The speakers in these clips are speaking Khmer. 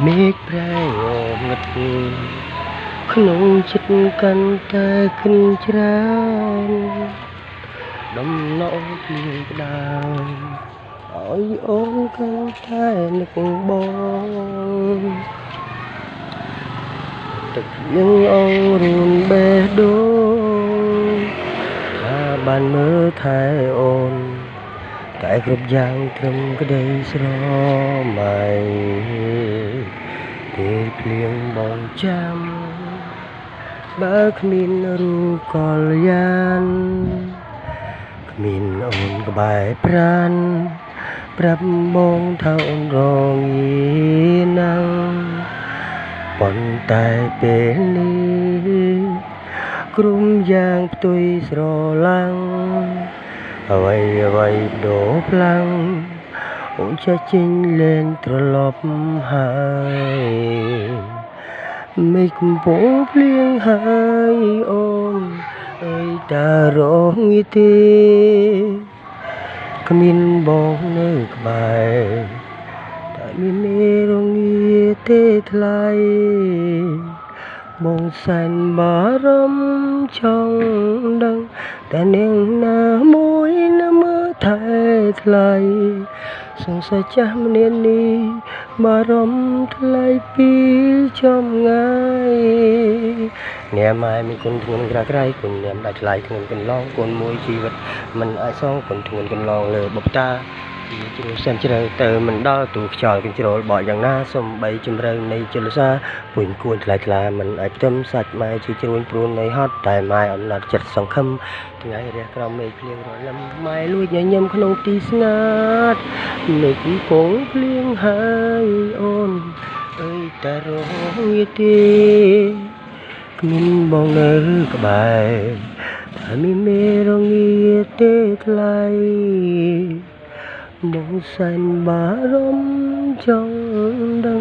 មេឃប្រែងងឹតក្នុងចិត្តកាន់តែក្រៀមច្រានដំណងភ្លៀងផ្ដាល់ឲ្យអូនកាន់តែនឹកបងទឹកយើងអងរួនបេះដូងថាបានមើលថែអូនតែគ្រប់យ៉ាងត្រឹមក្តីស្រមៃពេលភ្លៀងបងចាំបើគ្មានរូបកលយានគ្មានអូនក្បែរប្រានប្រាប់បងថាអូនរងាណាំងប៉ុន្តែពេលនេះក្រុមយ៉ាងផ្ទុយស្រឡាំងអ្វីដូរផ្លាំងអូនចេះចេញលែងត្រឡប់ហើយមិនកំពុងភ្លៀងហើយអូនអើយតារងាទេគ្មានបងនៅក្បែរតែមានមេរងាទេថ្លៃបងសែនបារម្ភចង់ដឹងតែនាងណាមួយនៅមើលថែថ្លៃសង្ស័យចាស់ម្នាក់នេះបារម្ភថ្លៃពីចំងាយនាមហើយមានគុណធ្ងន់ក្រាក្រៃគុណនាមដាច់ថ្លៃធ្ងន់កន្លងគុណមួយជីវិតមិនអាចសងគុណធ្ងន់កន្លងលើបុព្វតាជ្រុលសែនជ្រៅទៅមិនដល់ទូខ្យល់កញ្ជ្រោលបកយ៉ាងណាសំបីជំរឿនៃជលសាពុញគួនថ្លៃថ្លាមិនអាចផ្ទឹមសាច់ម៉ែជាជ្រួញព្រួននៃហត់តែម៉ែអំណត់ចិត្តសង្ឃឹមថ្ងៃរះក្រោមមេឃភ្លៀងរលឹមម៉ែលួចញញឹមក្នុងទីស្ងាត់មេឃកំពុងភ្លៀងហើយអូនអើយតែរងាទេគ្មានបងនៅក្បែរតែមានមេរងាទេថ្លៃបងសែនបារម្ភចង់ដឹង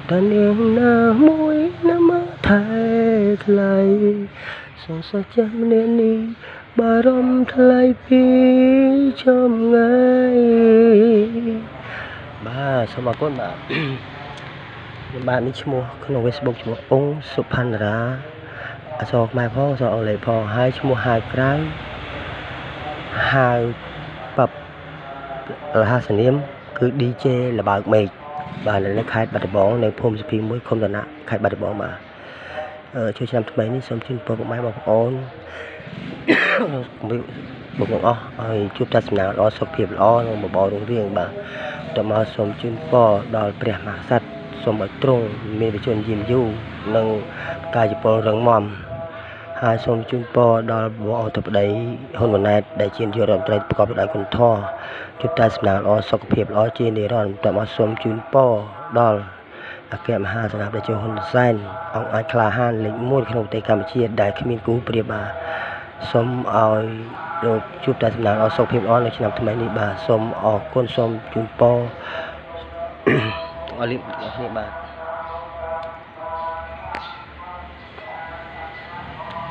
តើនាងណាមួយណាមកថែថ្លៃសង្ស័យចាស់ម្នាក់នេះបារម្ភថ្លៃពីចំងាយបាទសូមអរគុណបាទខ្ញុំបាទនេះឈ្មោះក្នុង Facebook ឈ្មោះអ៊ុងសុផាន់រាអក្សរខ្មែរផងអក្សរអង់គ្លេសផងហើយឈ្មោះហៅក្រៅហៅប៉ាប់រហស្សនាមគឺ DJ លបើកមេឃបាទនៅខេត្តបាត់ដំបងនៅភូមិសុភី1ឃុំតំណាក់ខេត្តបាត់ដំបងបាទជួយឆ្នាំថ្មីនេះសូមជូនពរពុកម៉ែបងប្អូនបងប្អូនអស់ឲ្យជួបតែសំណាងល្អសុខភាពល្អនិងបបររុងរឿងបាទតើមកសូមជូនពរដល់ព្រះមហាក្សត្រសូមឲ្យទ្រង់មានវិជ្ជាយឺនយូរនិងកាយពលរឹងមាំហើយសូមជូនពរដល់បងអធិបតីហ៊ុនម៉ាណែតដែលជានាយករដ្ឋមន្ត្រីប្រកបដោយគុណធម៌ជួបតែសំណាងល្អសុខភាពល្អជានិរន្តរ៍តើមកសូមជូនពរដល់អគ្គមហាសេនាបតីហ៊ុនសែនអង្គអាចក្លាហានលេខ1ក្នុងប្រទេសកម្ពុជាដែលគ្មានគូប្រៀបបាទសូមឲ្យលោកជួបតែសំណាងល្អសុខភាពល្អនៅឆ្នាំថ្មីនេះបាទសូមអរគុណសូមជូនពរអរលាអ្នកបាទ